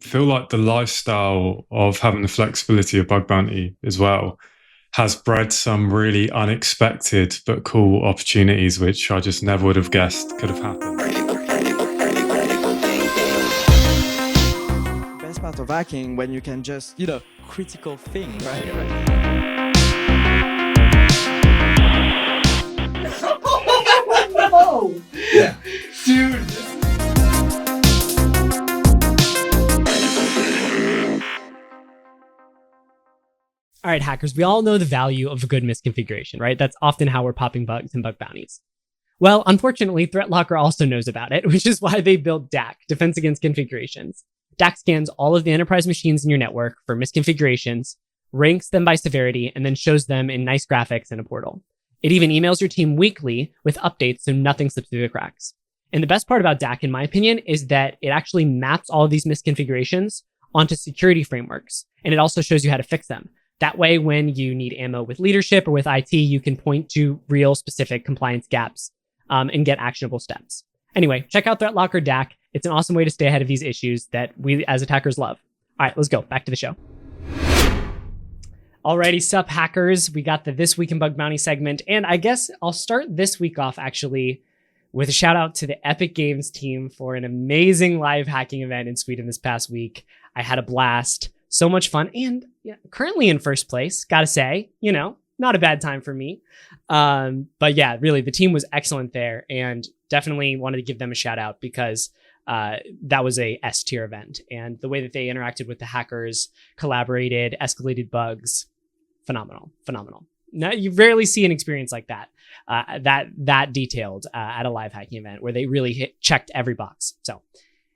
feel like the lifestyle of having the flexibility of bug bounty as well has bred some really unexpected but cool opportunities, which I just never would have guessed could have happened. Best part of hacking when you can just, critical thing, right? Oh, yeah, dude. All right, hackers, we all know the value of a good misconfiguration, right? That's often how we're popping bugs and bug bounties. Well, unfortunately, ThreatLocker also knows about it, which is why they built DAC, Defense Against Configurations. DAC scans all of the enterprise machines in your network for misconfigurations, ranks them by severity, and then shows them in nice graphics in a portal. It even emails your team weekly with updates so nothing slips through the cracks. And the best part about DAC, in my opinion, is that it actually maps all of these misconfigurations onto security frameworks, and it also shows you how to fix them. That way, when you need ammo with leadership or with IT, you can point to real specific compliance gaps and get actionable steps. Anyway, check out ThreatLocker DAC. It's an awesome way to stay ahead of these issues that we as attackers love. All right, let's go. Back to the show. Alrighty, sup hackers. We got the This Week in Bug Bounty segment. And I guess I'll start this week off actually with a shout out to the Epic Games team for an amazing live hacking event in Sweden this past week. I had a blast. So much fun, and currently in first place, gotta say, not a bad time for me. But yeah, really, the team was excellent there, and definitely wanted to give them a shout out because that was a S tier event, and the way that they interacted with the hackers, collaborated, escalated bugs, phenomenal. Now, you rarely see an experience like that, that detailed at a live hacking event where they really checked every box. So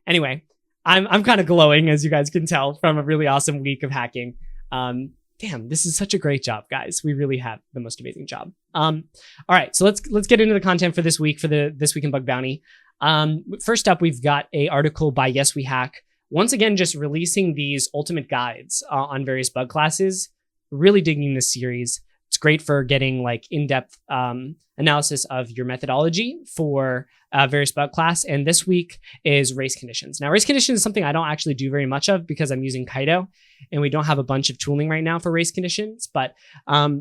anyway, I'm kind of glowing, as you guys can tell, from a really awesome week of hacking. Damn, this is such a great job, guys. We really have the most amazing job. All right, so let's get into the content for this week, for the This Week in Bug Bounty. First up, we've got a article by Yes We Hack, once again just releasing these ultimate guides on various bug classes. Really digging this series. It's great for getting like in-depth analysis of your methodology for various bug class. And this week is race conditions. Now, race conditions is something I don't actually do very much of because I'm using Kaido, and we don't have a bunch of tooling right now for race conditions. But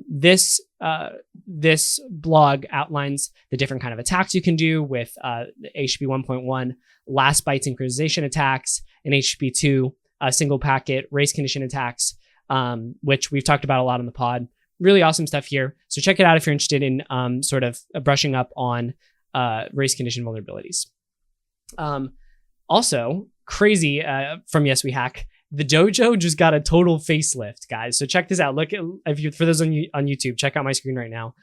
this blog outlines the different kind of attacks you can do with HTTP 1.1 last byte synchronization attacks, and HTTP 2 single packet race condition attacks, which we've talked about a lot on the pod. Really awesome stuff here. So check it out if you're interested in sort of brushing up on race condition vulnerabilities. Also, crazy from Yes We Hack, the dojo just got a total facelift, guys. So check this out. Look at, for those on YouTube, check out my screen right now.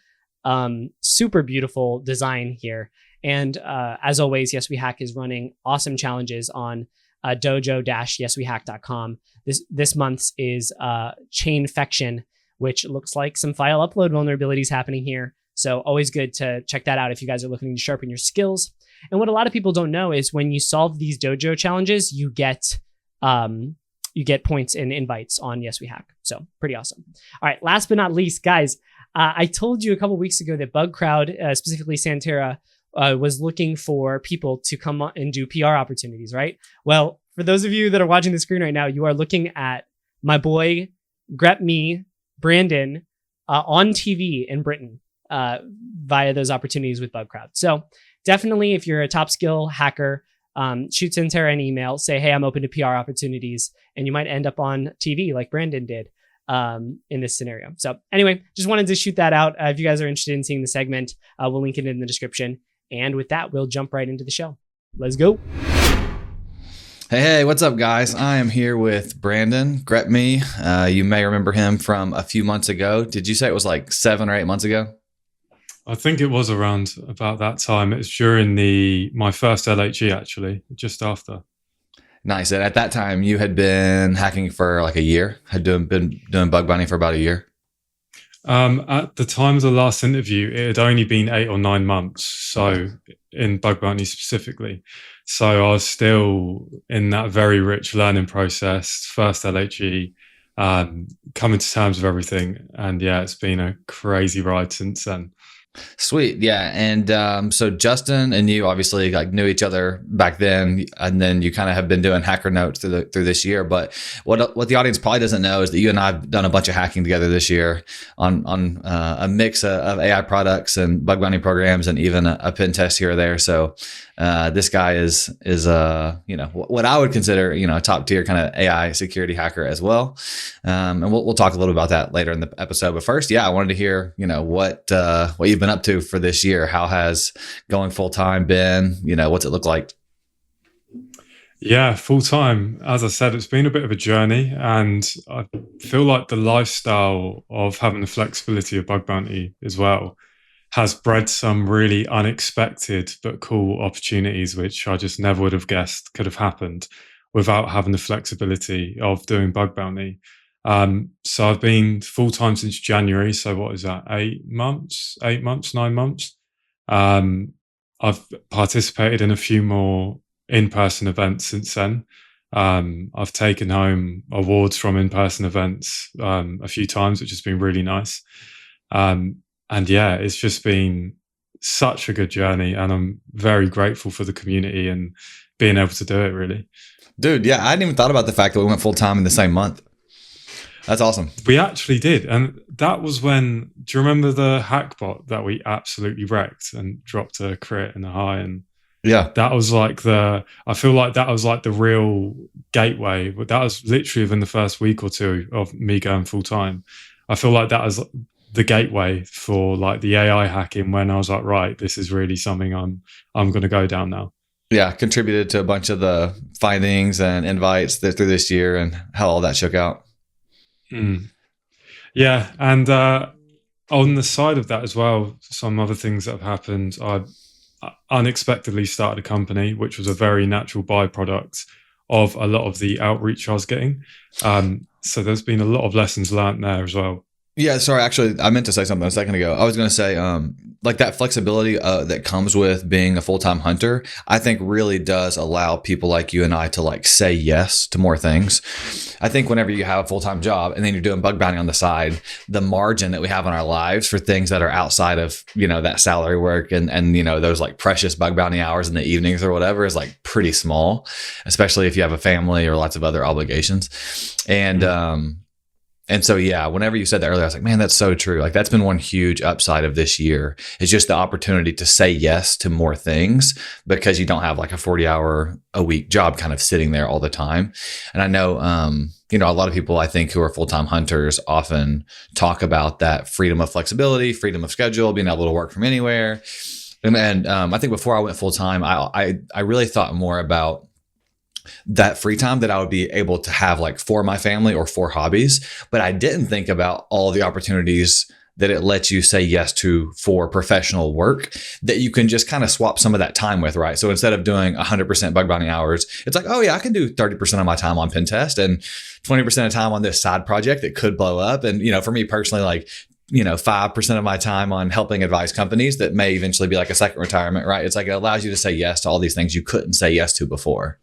Super beautiful design here. And as always, Yes We Hack is running awesome challenges on dojo-yeswehack.com. This month's is Chainfection, which looks like some file upload vulnerabilities happening here. So always good to check that out if you guys are looking to sharpen your skills. And what a lot of people don't know is when you solve these dojo challenges, you get points and invites on Yes We Hack. So pretty awesome. All right, last but not least, guys, I told you a couple weeks ago that BugCrowd, specifically Santera, was looking for people to come on and do PR opportunities, right? Well, for those of you that are watching the screen right now, you are looking at my boy, Gr3pme's, Brandon, on TV in Britain via those opportunities with BugCrowd. So definitely, if you're a top skill hacker, shoot Santera an email, say, hey, I'm open to PR opportunities, and you might end up on TV like Brandon did in this scenario. So anyway, just wanted to shoot that out. If you guys are interested in seeing the segment, we'll link it in the description. And with that, we'll jump right into the show. Let's go. Hey, what's up, guys? I am here with Brandon, Gr3pme. You may remember him from a few months ago. Did you say it was like 7 or 8 months ago? I think it was around about that time. It was during my first LHE, actually, just after. Nice. And at that time, you had been hacking for like a year, been doing bug bounty for about a year? At the time of the last interview, it had only been 8 or 9 months. So in bug bounty specifically. So I was still in that very rich learning process, first LHE, coming to terms with everything. And yeah, it's been a crazy ride since then. Sweet. Yeah. And so Justin and you obviously like knew each other back then, and then you kind of have been doing hacker notes through this year. But what the audience probably doesn't know is that you and I have done a bunch of hacking together this year on a mix of AI products and bug bounty programs and even a pen test here or there. So this guy is what I would consider a top tier kind of AI security hacker as well. And we'll talk a little about that later in the episode. But first, I wanted to hear what you've been up to for this year. How has going full time been? What's it look like? Yeah, full time. As I said, it's been a bit of a journey, and I feel like the lifestyle of having the flexibility of bug bounty as well has bred some really unexpected but cool opportunities, which I just never would have guessed could have happened without having the flexibility of doing bug bounty. So I've been full time since January. So what is that? 8 months, 9 months. I've participated in a few more in-person events since then. I've taken home awards from in-person events a few times, which has been really nice. And yeah, it's just been such a good journey, and I'm very grateful for the community and being able to do it, really. Dude, yeah, I hadn't even thought about the fact that we went full time in the same month. That's awesome. We actually did. And that was when, do you remember the hackbot that we absolutely wrecked and dropped a crit and a high? And yeah, that was like I feel like that was like the real gateway. But that was literally within the first week or two of me going full time. I feel like that was the gateway for like the AI hacking, when I was like, right, this is really something I'm going to go down now. Yeah, contributed to a bunch of the findings and invites through this year and how all that shook out. Yeah, and on the side of that as well, some other things that have happened. I unexpectedly started a company, which was a very natural byproduct of a lot of the outreach I was getting. So there's been a lot of lessons learned there as well. Yeah, sorry. Actually, I meant to say something a second ago. I was going to say, like that flexibility that comes with being a full-time hunter, I think really does allow people like you and I to like say yes to more things. I think whenever you have a full-time job and then you're doing bug bounty on the side, the margin that we have in our lives for things that are outside of, that salary work and those like precious bug bounty hours in the evenings or whatever is like pretty small, especially if you have a family or lots of other obligations. And so, yeah, whenever you said that earlier, I was like, man, that's so true. Like that's been one huge upside of this year is just the opportunity to say yes to more things because you don't have like a 40-hour-a-week job kind of sitting there all the time. And I know, a lot of people I think who are full-time hunters often talk about that freedom of flexibility, freedom of schedule, being able to work from anywhere. And I think before I went full-time, I really thought more about that free time that I would be able to have like for my family or for hobbies. But I didn't think about all the opportunities that it lets you say yes to for professional work that you can just kind of swap some of that time with, right? So instead of doing 100% bug bounty hours, it's like, oh yeah, I can do 30% of my time on pen test and 20% of time on this side project that could blow up. And, for me personally, like, 5% of my time on helping advise companies that may eventually be like a second retirement, right? It's like, it allows you to say yes to all these things you couldn't say yes to before.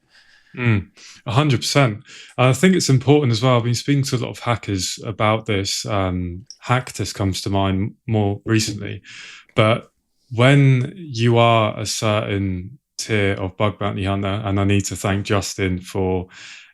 100%. I think it's important as well. I've been speaking to a lot of hackers about this. Hacktus comes to mind more recently. But when you are a certain tier of bug bounty hunter, and I need to thank Justin for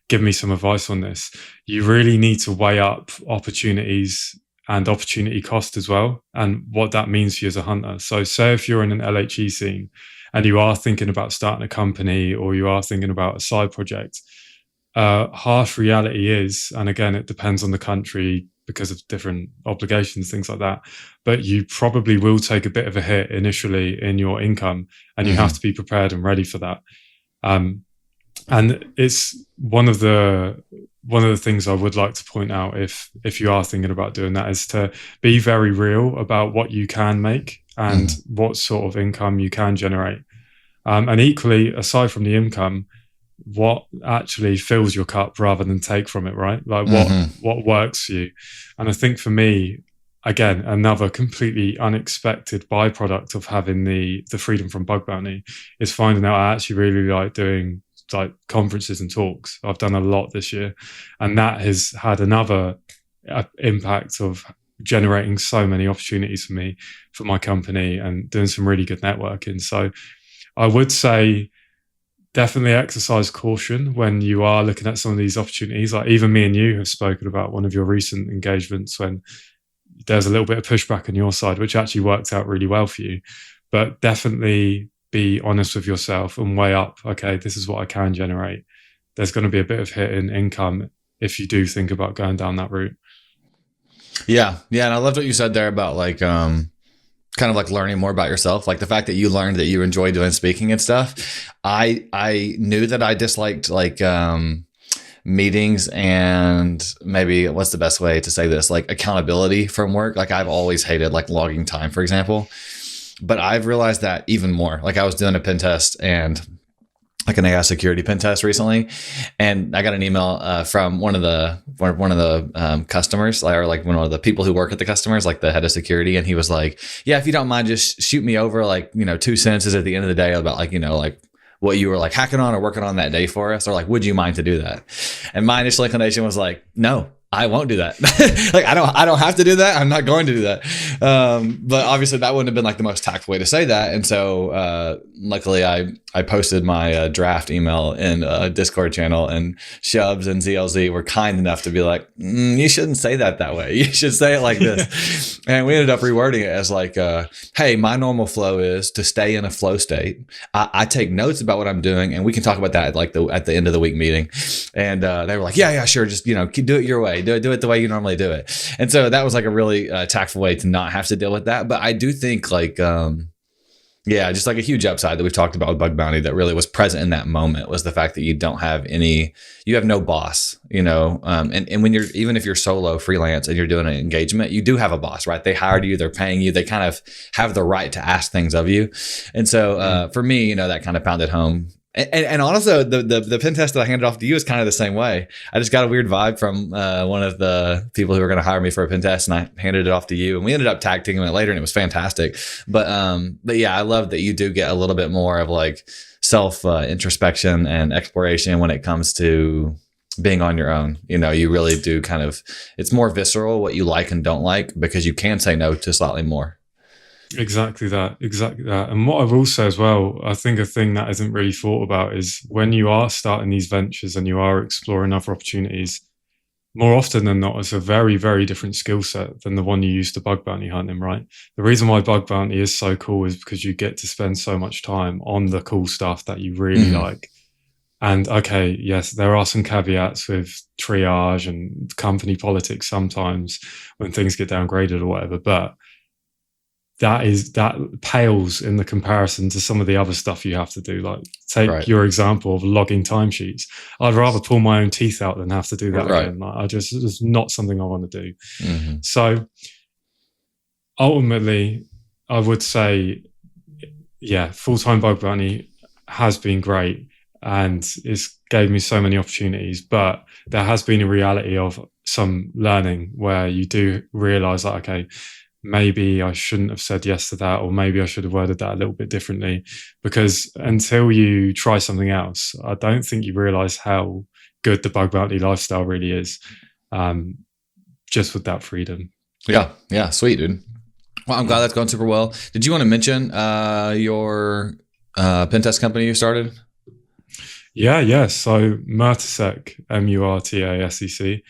giving me some advice on this, you really need to weigh up opportunities and opportunity cost as well, and what that means for you as a hunter. So say if you're in an LHE scene, and you are thinking about starting a company or you are thinking about a side project, harsh reality is, and again, it depends on the country because of different obligations, things like that, but you probably will take a bit of a hit initially in your income, and you have to be prepared and ready for that. And it's one of the things I would like to point out if you are thinking about doing that is to be very real about what you can make and what sort of income you can generate. And equally, aside from the income, what actually fills your cup rather than take from it, right? Like what works for you. And I think for me, again, another completely unexpected byproduct of having the freedom from bug bounty is finding out I actually really like doing like conferences and talks. I've done a lot this year, and that has had another impact of generating so many opportunities for me, for my company, and doing some really good networking. So I would say definitely exercise caution when you are looking at some of these opportunities. Like even me and you have spoken about one of your recent engagements when there's a little bit of pushback on your side, which actually worked out really well for you. But definitely be honest with yourself and weigh up, okay, this is what I can generate. There's going to be a bit of hit in income if you do think about going down that route. Yeah. And I loved what you said there about like, kind of like learning more about yourself. Like the fact that you learned that you enjoy doing speaking and stuff. I knew that I disliked like, meetings and maybe what's the best way to say this, like accountability from work. Like I've always hated like logging time, for example, but I've realized that even more. Like I was doing a pen test and like an AI security pen test recently, and I got an email from one of the customers, or like one of the people who work at the customers, like the head of security, and he was like, "Yeah, if you don't mind, just shoot me over like 2 sentences at the end of the day about like like what you were like hacking on or working on that day for us, or like would you mind to do that?" And my initial inclination was like, "No, I won't do that." Like I don't have to do that. I'm not going to do that. But obviously that wouldn't have been like the most tactful way to say that. And so luckily I posted my draft email in a Discord channel, and Shubs and ZLZ were kind enough to be like, you shouldn't say that way. You should say it like this. And we ended up rewording it as like, hey, my normal flow is to stay in a flow state. I take notes about what I'm doing, and we can talk about that at the end of the week meeting. And they were like, yeah, sure. Just, do it your way. Do it the way you normally do it. And so that was like a really tactful way to not have to deal with that. But I do think like, just like a huge upside that we've talked about with Bug Bounty that really was present in that moment was the fact that you have no boss, and when even if you're solo freelance and you're doing an engagement, you do have a boss, right? They hired you, they're paying you, they kind of have the right to ask things of you. And so for me, that kind of pounded home. And also the pen test that I handed off to you is kind of the same way. I just got a weird vibe from one of the people who were going to hire me for a pen test, and I handed it off to you, and we ended up tag teaming it later, and it was fantastic. But yeah, I love that you do get a little bit more of like self introspection and exploration when it comes to being on your own. You really do it's more visceral what you like and don't like, because you can say no to slightly more. Exactly that. And what I will say as well, I think a thing that isn't really thought about is when you are starting these ventures and you are exploring other opportunities, more often than not, it's a very, very different skill set than the one you use to bug bounty hunting, right? The reason why bug bounty is so cool is because you get to spend so much time on the cool stuff that you really like. And okay, yes, there are some caveats with triage and company politics sometimes when things get downgraded or whatever, but that pales in the comparison to some of the other stuff you have to do. Like take your example of logging timesheets. I'd rather pull my own teeth out than have to do that again. Like, it's not something I want to do. So ultimately, I would say, full-time bug bounty has been great, and it's gave me so many opportunities, but there has been a reality of some learning where you do realize that, okay, maybe I shouldn't have said yes to that, or maybe I should have worded that a little bit differently, because until you try something else, I don't think you realize how good the bug bounty lifestyle really is, just with that freedom. Yeah, sweet, dude. Well, I'm glad that's going super well. Did you want to mention your pen test company you started? Yeah. So Murtasec, Murtasec,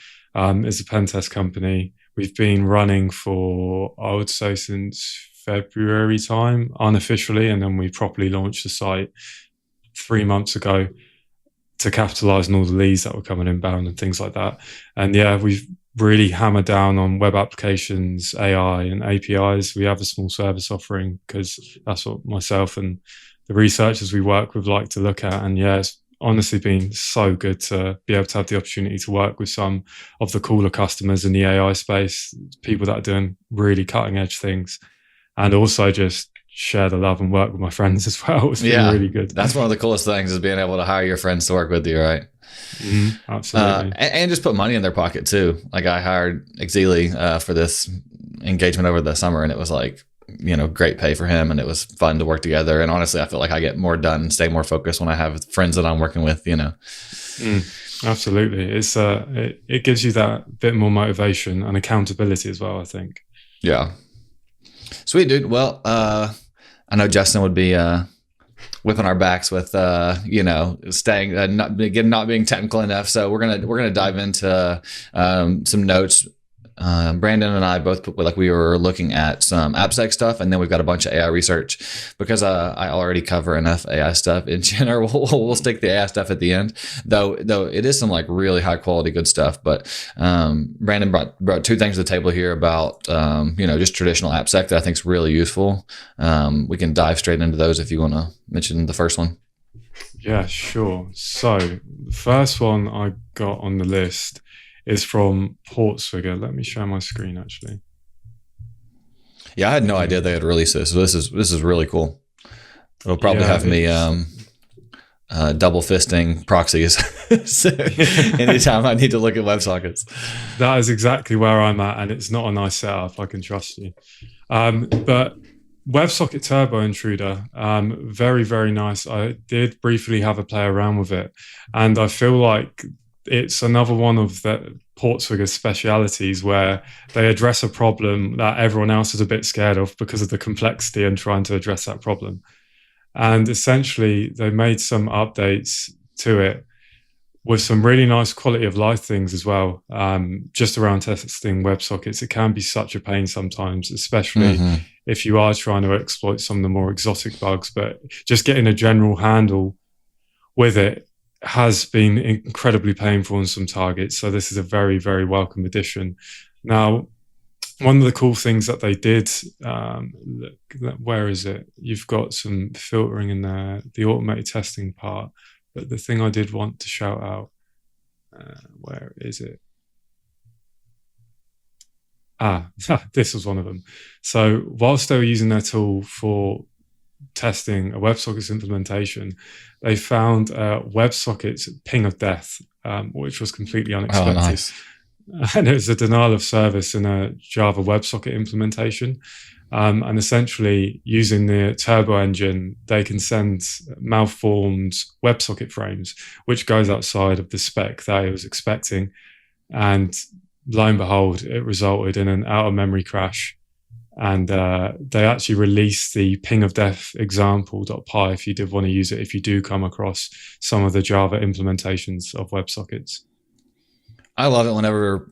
is a pen test company. We've been running for, I would say, since February time, unofficially, and then we properly launched the site 3 months ago to capitalize on all the leads that were coming inbound and things like that. And we've really hammered down on web applications, AI, and APIs. We have a small service offering because that's what myself and the researchers we work with like to look at. And it's honestly been so good to be able to have the opportunity to work with some of the cooler customers in the AI space, people that are doing really cutting edge things, and also just share the love and work with my friends as well. It's been really good. That's one of the coolest things, is being able to hire your friends to work with you, right? Absolutely. And just put money in their pocket too. Like I hired Exili for this engagement over the summer, and it was like, great pay for him, and it was fun to work together. And honestly, I feel like I get more done and stay more focused when I have friends that I'm working with, Absolutely. It gives you that bit more motivation and accountability as well, I think. Yeah. Sweet, dude. Well, I know Justin would be whipping our backs with staying not being technical enough. So we're gonna dive into some notes. Brandon and I both we were looking at some AppSec stuff, and then we've got a bunch of AI research because I already cover enough AI stuff in general. We'll stick the AI stuff at the end, though it is some like really high quality good stuff. But Brandon brought two things to the table here about just traditional AppSec that I think is really useful. We can dive straight into those if you want to mention the first one. Yeah, sure. So the first one I got on the list is from PortSfigure. Let me share my screen actually. Yeah, I had no idea they had released this. So this is really cool. It'll probably have me double fisting proxies so anytime I need to look at WebSockets. That is exactly where I'm at, and it's not a nice setup. I can trust you. But WebSocket Turbo Intruder, very, very nice. I did briefly have a play around with it, and I feel like it's another one of the PortSfigure specialities where they address a problem that everyone else is a bit scared of because of the complexity and trying to address that problem. And essentially, they made some updates to it with some really nice quality of life things as well. Just around testing WebSockets, it can be such a pain sometimes, especially if you are trying to exploit some of the more exotic bugs. But just getting a general handle with it has been incredibly painful on some targets. So this is a very, very welcome addition. Now, one of the cool things that they did, where is it? You've got some filtering in there, the automated testing part. But the thing I did want to shout out, where is it? This was one of them. So whilst they were using their tool for testing a WebSockets implementation, they found WebSockets ping of death, which was completely unexpected. Oh, nice. And it was a denial of service in a Java WebSocket implementation. And essentially, using the Turbo engine, they can send malformed WebSocket frames, which goes outside of the spec that I was expecting. And lo and behold, it resulted in an out-of-memory crash. And they actually released the ping of death example.py if you did want to use it, if you do come across some of the Java implementations of WebSockets. I love it whenever,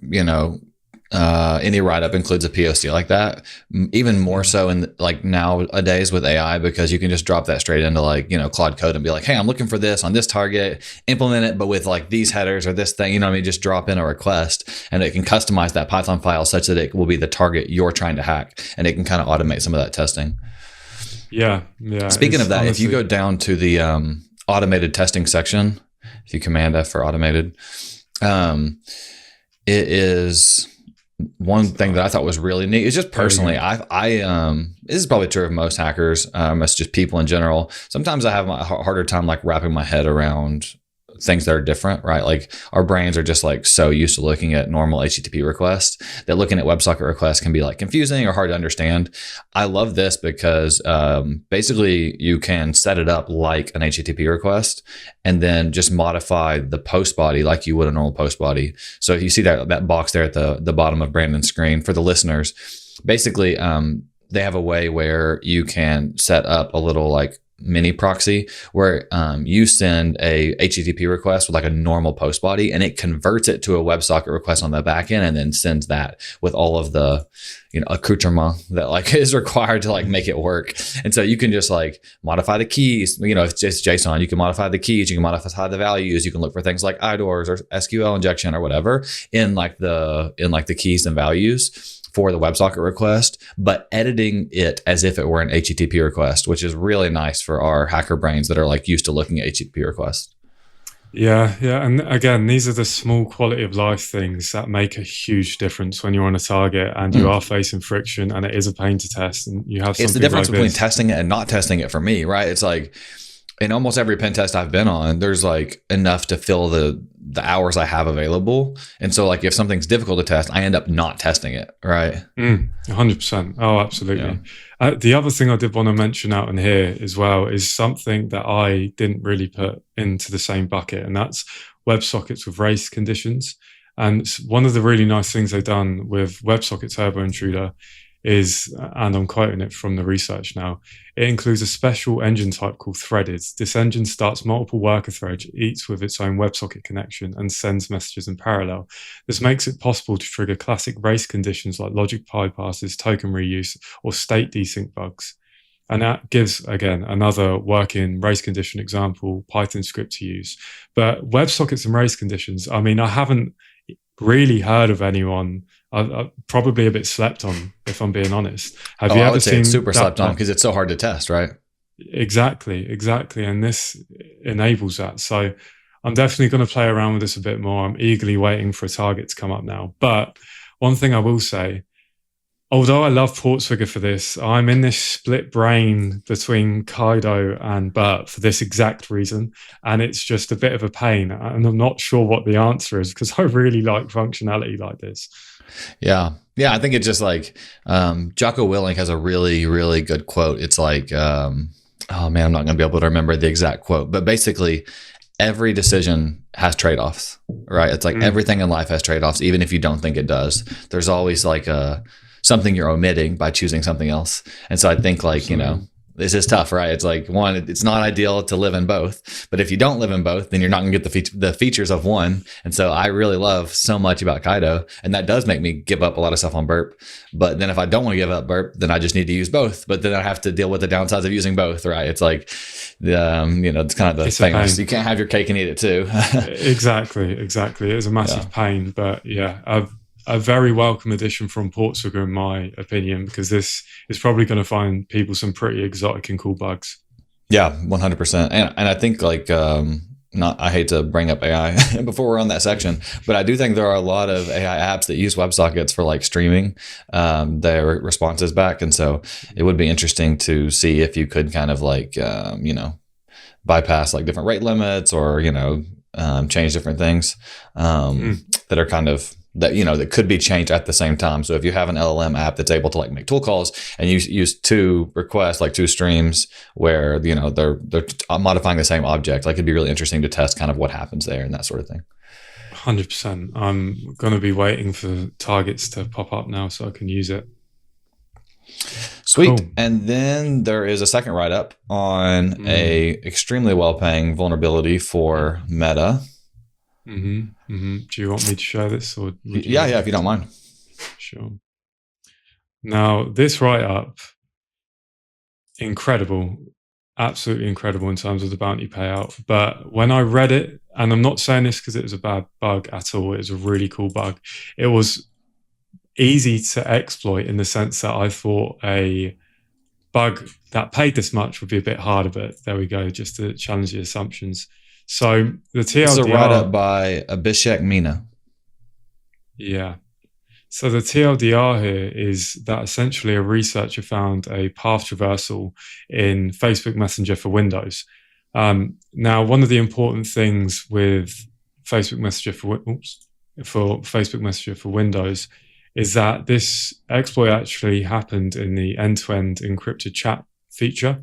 any write-up includes a POC like that, even more so in like nowadays with AI, because you can just drop that straight into Claude Code and be like, hey, I'm looking for this on this target, implement it, but with like these headers or this thing, just drop in a request and it can customize that Python file such that it will be the target you're trying to hack, and it can kind of automate some of that testing. Yeah. Speaking of that, honestly, if you go down to the automated testing section, if you Command F for automated, it is one thing that I thought was really neat. It's just personally, this is probably true of most hackers. It's just people in general. Sometimes I have a harder time like wrapping my head around things that are different, right? Like our brains are just like so used to looking at normal HTTP requests that looking at WebSocket requests can be like confusing or hard to understand. I love this because basically you can set it up like an HTTP request and then just modify the post body like you would a normal post body. So if you see that box there at the bottom of Brandon's screen, for the listeners, basically they have a way where you can set up a little like mini proxy where you send a HTTP request with like a normal post body and it converts it to a WebSocket request on the back end and then sends that with all of the accoutrement that like is required to like make it work. And so you can just like modify the keys, if it's just JSON, you can modify the keys, you can modify the values, you can look for things like IDORs or SQL injection or whatever in the keys and values for the WebSocket request, but editing it as if it were an HTTP request, which is really nice for our hacker brains that are like used to looking at HTTP requests. Yeah. And again, these are the small quality of life things that make a huge difference when you're on a target and you are facing friction and it is a pain to test. And you have it's the difference between testing it and not testing it for me, right? It's like in almost every pen test I've been on, there's like enough to fill the hours I have available. And so like if something's difficult to test, I end up not testing it, right? 100%. Oh, absolutely. Yeah. The other thing I did want to mention out in here as well is something that I didn't really put into the same bucket, and that's WebSockets with race conditions. And one of the really nice things they've done with WebSocket Turbo Intruder is, and I'm quoting it from the research now, it includes a special engine type called threaded. This engine starts multiple worker threads, each with its own WebSocket connection, and sends messages in parallel. This makes it possible to trigger classic race conditions like logic bypasses, token reuse, or state desync bugs. And that gives, again, another working race condition example, Python script to use. But WebSockets and race conditions, I mean, I haven't really heard of anyone. I probably a bit slept on, if I'm being honest. Have you ever seen? It's super slept on because it's so hard to test, right? Exactly. And this enables that. So I'm definitely going to play around with this a bit more. I'm eagerly waiting for a target to come up now. But one thing I will say, although I love PortSwigger for this, I'm in this split brain between Kaido and Burt for this exact reason. And it's just a bit of a pain. And I'm not sure what the answer is because I really like functionality like this. Yeah. I think it's just like Jocko Willink has a really, really good quote. It's like, oh man, I'm not going to be able to remember the exact quote, but basically every decision has trade-offs, right? It's like everything in life has trade-offs, even if you don't think it does. There's always like something you're omitting by choosing something else. And so I think like, you know, this is tough, right? It's like one, it's not ideal to live in both, but if you don't live in both, then you're not going to get the features of one. And so I really love so much about Kaido, and that does make me give up a lot of stuff on Burp. But then if I don't want to give up Burp, then I just need to use both. But then I have to deal with the downsides of using both, right? It's like, you know, it's kind of the famous, you can't have your cake and eat it too. Exactly. It's a massive pain, but yeah, a very welcome addition from PortSwigger, in my opinion, because this is probably going to find people some pretty exotic and cool bugs. Yeah, 100%. And I think like, I hate to bring up AI before we're on that section, but I do think there are a lot of AI apps that use WebSockets for like streaming their responses back. And so it would be interesting to see if you could kind of like, you know, bypass like different rate limits or, you know, change different things that are kind of, that, you know, that could be changed at the same time. So if you have an LLM app that's able to like make tool calls and you use two requests, like two streams where, you know, they're modifying the same object, like it'd be really interesting to test kind of what happens there and that sort of thing. 100%. I'm going to be waiting for targets to pop up now so I can use it. Sweet. Cool. And then there is a second write-up on a extremely well-paying vulnerability for Meta. Do you want me to share this? Or yeah, if you don't mind. Sure. Now, this write-up, incredible, absolutely incredible in terms of the bounty payout. But when I read it, and I'm not saying this because it was a bad bug at all, it was a really cool bug. It was easy to exploit in the sense that I thought a bug that paid this much would be a bit harder, but there we go, just to challenge the assumptions. So the TLDR... This is a write-up by Abhishek Meena. Yeah. So the TLDR here is that essentially a researcher found a path traversal in Facebook Messenger for Windows. Now, one of the important things with Facebook Messenger for Facebook Messenger for Windows is that this exploit actually happened in the end-to-end encrypted chat feature.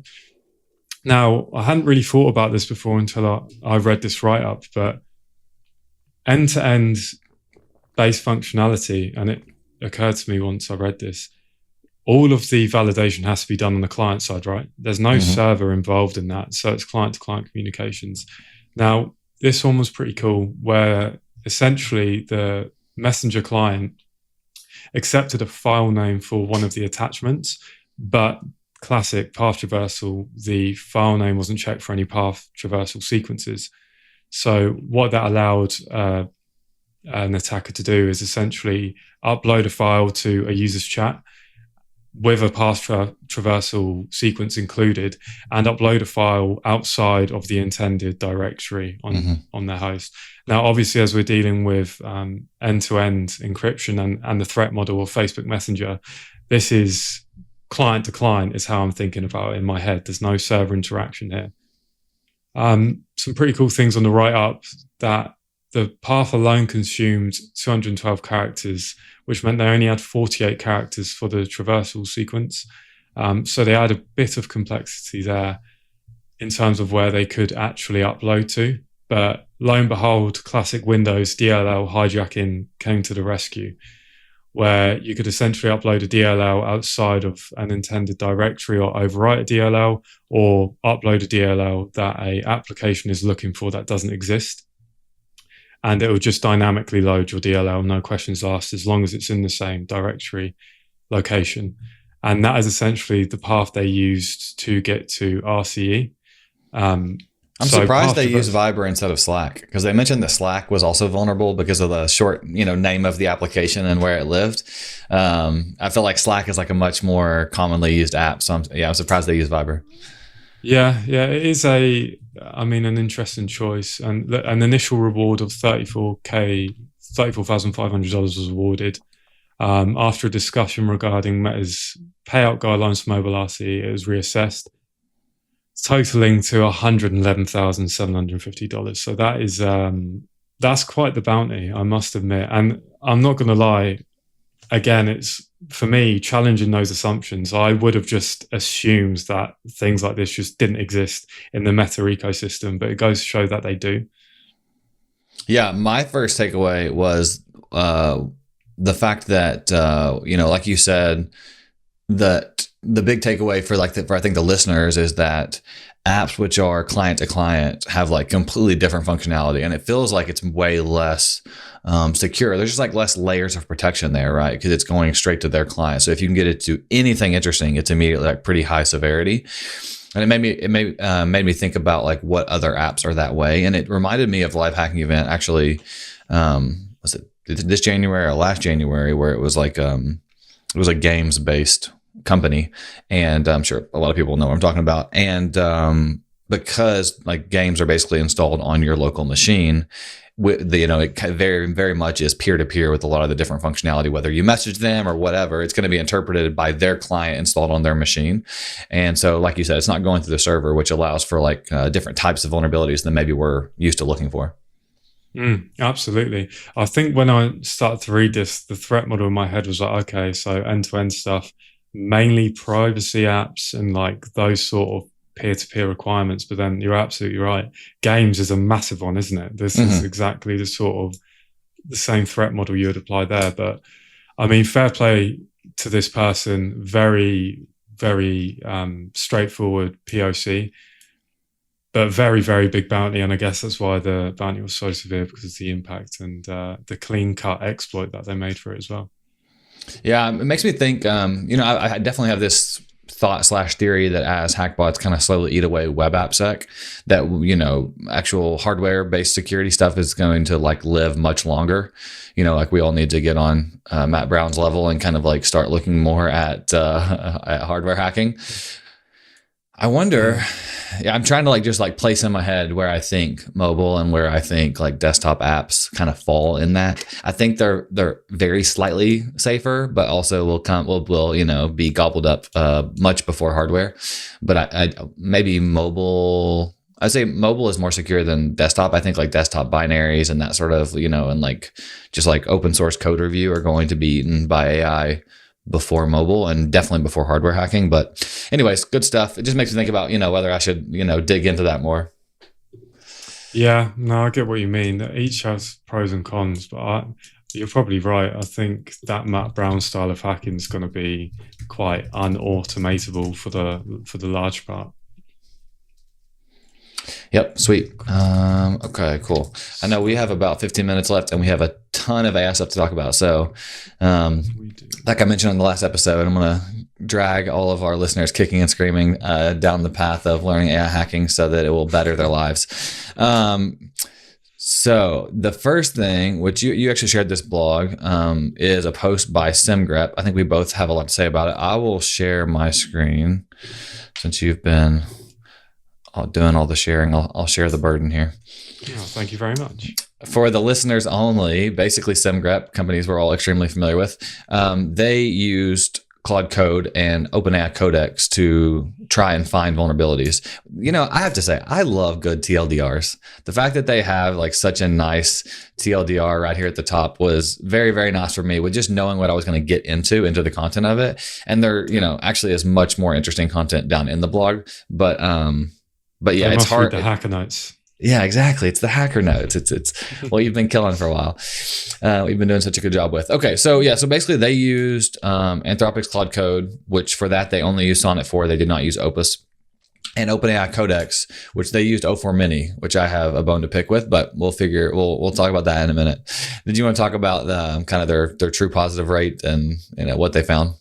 Now, I hadn't really thought about this before until I read this write-up, but end-to-end based functionality, and it occurred to me once I read this, all of the validation has to be done on the client side, right? There's no server involved in that, so it's client-to-client communications. Now, this one was pretty cool, where essentially the Messenger client accepted a file name for one of the attachments, but classic path traversal, the file name wasn't checked for any path traversal sequences. So what that allowed an attacker to do is essentially upload a file to a user's chat with a path traversal sequence included, and upload a file outside of the intended directory on their host. Now, obviously, as we're dealing with end-to-end encryption and the threat model of Facebook Messenger, this is client to client is how I'm thinking about it in my head. There's no server interaction here. Some pretty cool things on the write-up, that the path alone consumed 212 characters, which meant they only had 48 characters for the traversal sequence. So they had a bit of complexity there in terms of where they could actually upload to. But lo and behold, classic Windows DLL hijacking came to the rescue, where you could essentially upload a DLL outside of an intended directory or overwrite a DLL, or upload a DLL that a application is looking for that doesn't exist. And it will just dynamically load your DLL, no questions asked, as long as it's in the same directory location. And that is essentially the path they used to get to RCE. I'm surprised they use Viber instead of Slack, because they mentioned that Slack was also vulnerable because of the short, name of the application and where it lived. I feel like Slack is like a much more commonly used app. So I'm surprised they use Viber. Yeah, it is an interesting choice. And an initial reward of $34,500 was awarded. After a discussion regarding Meta's payout guidelines for mobile RCE, it was reassessed, totaling to $111,750. So that is that's quite the bounty, I must admit. And I'm not going to lie, again, it's, for me, challenging those assumptions. I would have just assumed that things like this just didn't exist in the Meta ecosystem, but it goes to show that they do. Yeah, my first takeaway was the fact that, like you said, that the big takeaway for I think the listeners is that apps which are client to client have like completely different functionality, and it feels like it's way less secure. There's just like less layers of protection there, right? Because it's going straight to their client. So if you can get it to anything interesting, it's immediately like pretty high severity. And it made me think about like what other apps are that way, and it reminded me of a live hacking event actually. Was it this January or last January, where it was like it was a games based company, and I'm sure a lot of people know what I'm talking about. And because like games are basically installed on your local machine, with the, it very, very much is peer to peer with a lot of the different functionality, whether you message them or whatever, it's going to be interpreted by their client installed on their machine. And so, like you said, it's not going through the server, which allows for like different types of vulnerabilities than maybe we're used to looking for. Absolutely. I think when I started to read this, the threat model in my head was like, okay, so end-to-end stuff, mainly privacy apps and like those sort of peer-to-peer requirements. But then you're absolutely right. Games is a massive one, isn't it? This is exactly the sort of the same threat model you would apply there. But I mean, fair play to this person. Very, very straightforward POC, but very, very big bounty. And I guess that's why the bounty was so severe, because of the impact and the clean-cut exploit that they made for it as well. Yeah, it makes me think, I definitely have this thought/theory that as hackbots kind of slowly eat away web AppSec, that, actual hardware-based security stuff is going to like live much longer. Like we all need to get on Matt Brown's level and kind of like start looking more at hardware hacking. I wonder, I'm trying to like just like place in my head where I think mobile and where I think like desktop apps kind of fall in that. I think they're very slightly safer, but also will be gobbled up much before hardware. But I maybe mobile. I'd say mobile is more secure than desktop. I think like desktop binaries and that sort of, and like just like open source code review are going to be eaten by AI before mobile, and definitely before hardware hacking. But anyways, good stuff. It just makes me think about, whether I should, dig into that more. Yeah, no, I get what you mean. Each has pros and cons, but you're probably right. I think that Matt Brown style of hacking is going to be quite unautomatable for the large part. Yep, sweet. Okay, cool. I know we have about 15 minutes left, and we have a ton of AI stuff to talk about. So, like I mentioned in the last episode, I'm going to drag all of our listeners kicking and screaming down the path of learning AI hacking so that it will better their lives. So the first thing, which you actually shared this blog, is a post by Gr3p. I think we both have a lot to say about it. I will share my screen since you've been doing all the sharing. I'll share the burden here. Oh, thank you very much. For the listeners only, basically Gr3p, companies we're all extremely familiar with, they used Claude Code and OpenAI Codex to try and find vulnerabilities. I have to say, I love good TLDRs. The fact that they have like such a nice TLDR right here at the top was very, very nice for me, with just knowing what I was going to get into the content of it. And there, actually is much more interesting content down in the blog. But yeah, it's hard. The hacker notes. Yeah, exactly. It's the hacker notes. It's what you've been killing for a while. We've been doing such a good job with. Okay, so basically they used Anthropic's Claude Code, which for that they only used Sonnet 4. They did not use Opus. And OpenAI Codex, which they used O4 Mini, which I have a bone to pick with, but we'll talk about that in a minute. Did you want to talk about kind of their true positive rate and what they found?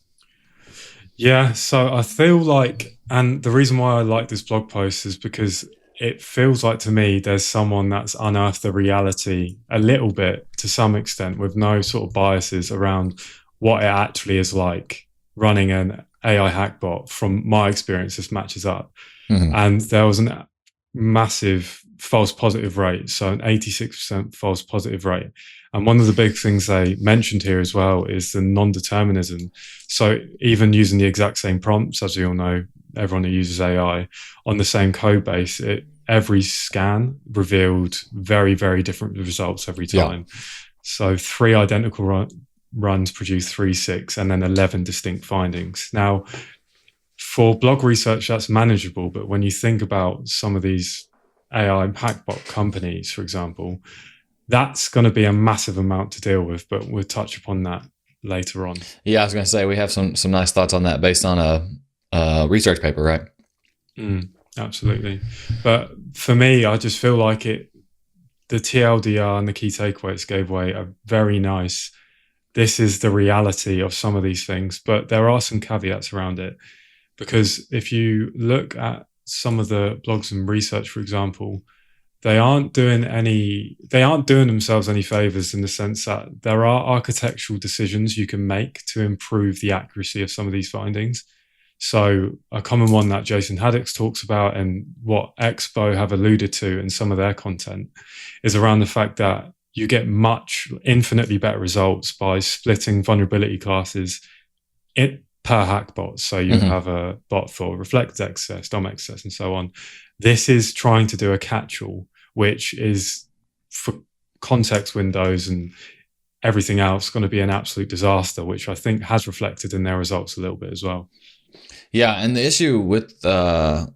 Yeah, so I feel like, and the reason why I like this blog post is because it feels like to me there's someone that's unearthed the reality a little bit to some extent with no sort of biases around what it actually is like running an AI hackbot. From my experience, this matches up. Mm-hmm. And there was a massive false positive rate, so an 86% false positive rate. And one of the big things they mentioned here as well is the non-determinism. So even using the exact same prompts, as we all know, everyone who uses AI on the same code base, every scan revealed very, very different results every time. Yeah. So 3 identical runs produce 3, 6, and then 11 distinct findings. Now, for blog research, that's manageable. But when you think about some of these AI hackbot companies, for example, that's going to be a massive amount to deal with. But we'll touch upon that later on. Yeah, I was going to say we have some nice thoughts on that based on a research paper, right? Absolutely. But for me, I just feel like the TLDR and the key takeaways gave away a very nice, this is the reality of some of these things, but there are some caveats around it. Because if you look at some of the blogs and research, for example, they aren't doing themselves any favors in the sense that there are architectural decisions you can make to improve the accuracy of some of these findings. So a common one that Jason Haddox talks about and what Expo have alluded to in some of their content is around the fact that you get infinitely better results by splitting vulnerability classes per hackbot. So you have a bot for reflected access, DOM access, and so on. This is trying to do a catch-all, which is for context windows and everything else going to be an absolute disaster, which I think has reflected in their results a little bit as well. Yeah, and the issue with that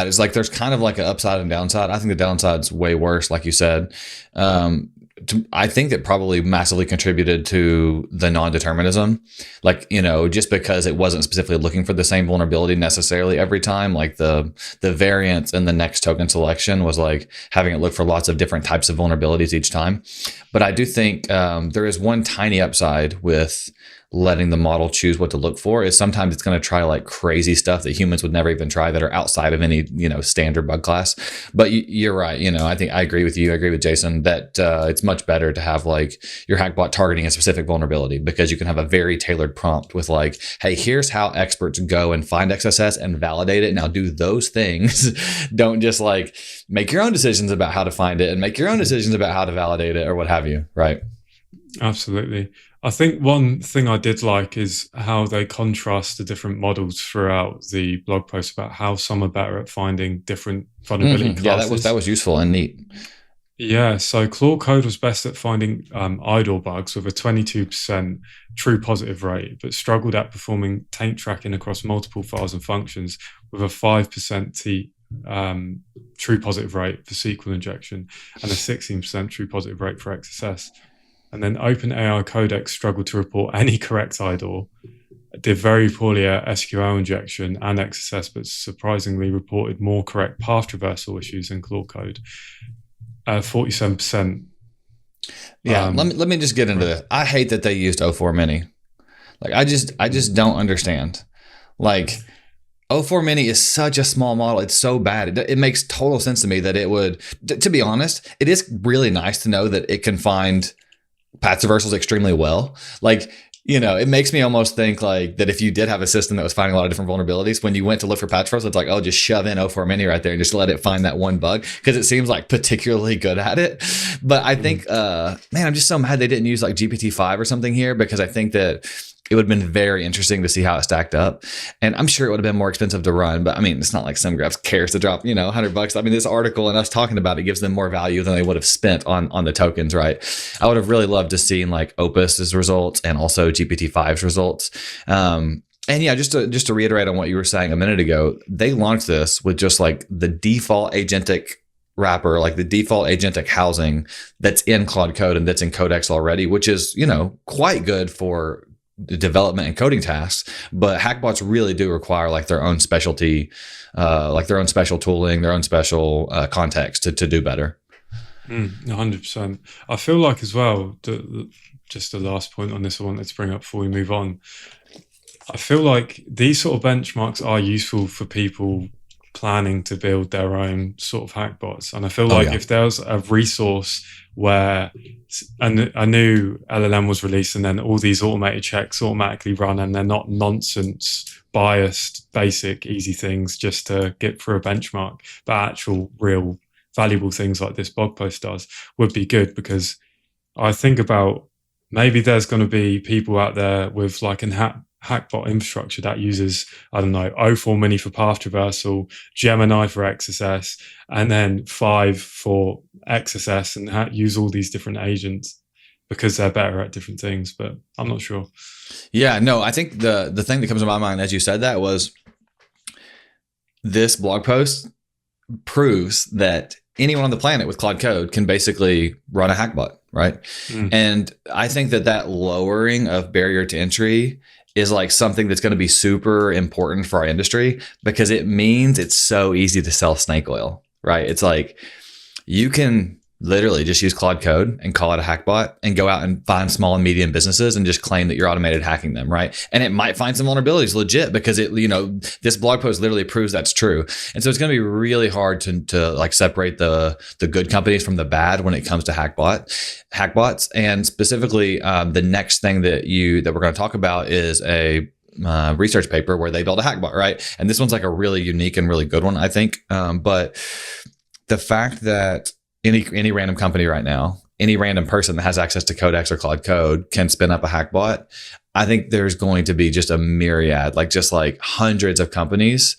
is like there's kind of like an upside and downside. I think the downside's way worse, like you said. I think that probably massively contributed to the non-determinism, like, just because it wasn't specifically looking for the same vulnerability necessarily every time. Like the variance in the next token selection was like having it look for lots of different types of vulnerabilities each time. But I do think there is one tiny upside with letting the model choose what to look for is sometimes it's going to try like crazy stuff that humans would never even try that are outside of any, standard bug class. But you're right. I think I agree with you. I agree with Jason that it's much better to have like your hackbot targeting a specific vulnerability because you can have a very tailored prompt with like, hey, here's how experts go and find XSS and validate it. Now do those things. Don't just like make your own decisions about how to find it and make your own decisions about how to validate it or what have you. Right. Absolutely. I think one thing I did like is how they contrast the different models throughout the blog post about how some are better at finding different vulnerability classes. Yeah, that was useful and neat. Yeah, so Claude Code was best at finding idle bugs with a 22% true positive rate, but struggled at performing taint tracking across multiple files and functions with a 5% true positive rate for SQL injection and a 16% true positive rate for XSS. And then OpenAI Codex struggled to report any correct idle, did very poorly at SQL injection and XSS, but surprisingly reported more correct path traversal issues in Claude Code. 47%. Yeah, let me just get into this. I hate that they used O4 Mini. Like I just don't understand. Like O4 Mini is such a small model. It's so bad. It makes total sense to me that it would. To be honest, it is really nice to know that it can find path traversals extremely well. Like, it makes me almost think like that if you did have a system that was finding a lot of different vulnerabilities, when you went to look for path traversals, it's like, oh, just shove in O4 Mini right there and just let it find that one bug because it seems like particularly good at it. But I think, I'm just so mad they didn't use like GPT-5 or something here because I think that it would have been very interesting to see how it stacked up. And I'm sure it would have been more expensive to run, but I mean, it's not like SimGraphs cares to drop, $100. I mean, this article and us talking about it gives them more value than they would have spent on the tokens, right? I would have really loved to see like Opus's results and also GPT-5's results. And yeah, just to reiterate on what you were saying a minute ago, they launched this with just like the default agentic wrapper, like the default agentic housing that's in Claude Code and that's in Codex already, which is, quite good for the development and coding tasks. But hackbots really do require like their own specialty, like their own special tooling, their own special context to do better. 100%. I feel like as well, just the last point on this I wanted to bring up before we move on. I feel like these sort of benchmarks are useful for people planning to build their own sort of hackbots. And I feel like if there's a resource where a new LLM was released and then all these automated checks automatically run and they're not nonsense, biased, basic, easy things just to get through a benchmark, but actual real valuable things like this blog post does would be good. Because I think about maybe there's going to be people out there with like an hackbot infrastructure that uses, I don't know, O4 Mini for path traversal, Gemini for XSS, and then 5 for XSS, and use all these different agents because they're better at different things. But I'm not sure. Yeah, no, I think the thing that comes to my mind as you said that was this blog post proves that anyone on the planet with Claude Code can basically run a hackbot, right? And I think that lowering of barrier to entry is like something that's going to be super important for our industry, because it means it's so easy to sell snake oil, right? It's like you can literally just use Claude Code and call it a hackbot and go out and find small and medium businesses and just claim that you're automated hacking them, right? And it might find some vulnerabilities legit, because this blog post literally proves that's true. And so it's going to be really hard to like separate the good companies from the bad when it comes to hackbots. And specifically, the next thing that we're going to talk about is a research paper where they build a hackbot, right? And this one's like a really unique and really good one, I think. But the fact that any random company right now, any random person that has access to Codex or Claude Code can spin up a hackbot, I think there's going to be just a myriad, like just like hundreds of companies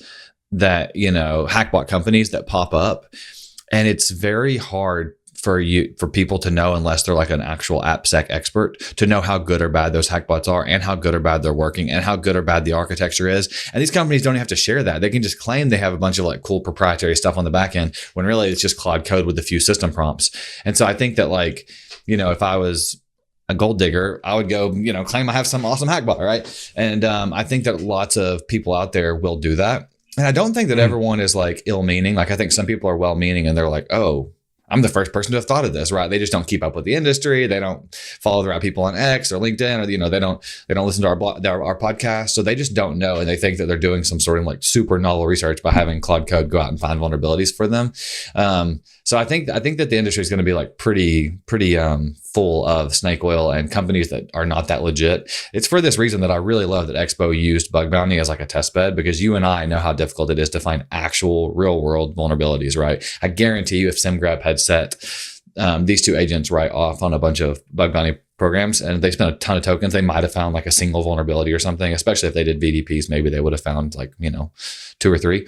that, hackbot companies that pop up. And it's very hard for people to know, unless they're like an actual AppSec expert, to know how good or bad those hackbots are and how good or bad they're working and how good or bad the architecture is. And these companies don't even have to share that. They can just claim they have a bunch of like cool proprietary stuff on the back end, when really it's just Claude Code with a few system prompts. And so I think that if I was a gold digger, I would go, claim I have some awesome hackbot, right? And I think that lots of people out there will do that. And I don't think that everyone is like ill-meaning. Like I think some people are well-meaning and they're like, oh, I'm the first person to have thought of this, right? They just don't keep up with the industry. They don't follow the right people on X or LinkedIn, or they don't listen to our podcast. So they just don't know, and they think that they're doing some sort of like super novel research by having Claude Code go out and find vulnerabilities for them. So I think that the industry is going to be like pretty full of snake oil and companies that are not that legit. It's for this reason that I really love that Expo used bug bounty as like a test bed, because you and I know how difficult it is to find actual real world vulnerabilities, right? I guarantee you, if SimGrab had set these two agents right off on a bunch of bug bounty programs and they spent a ton of tokens, they might have found like a single vulnerability or something. Especially if they did VDPs, maybe they would have found like 2 or 3.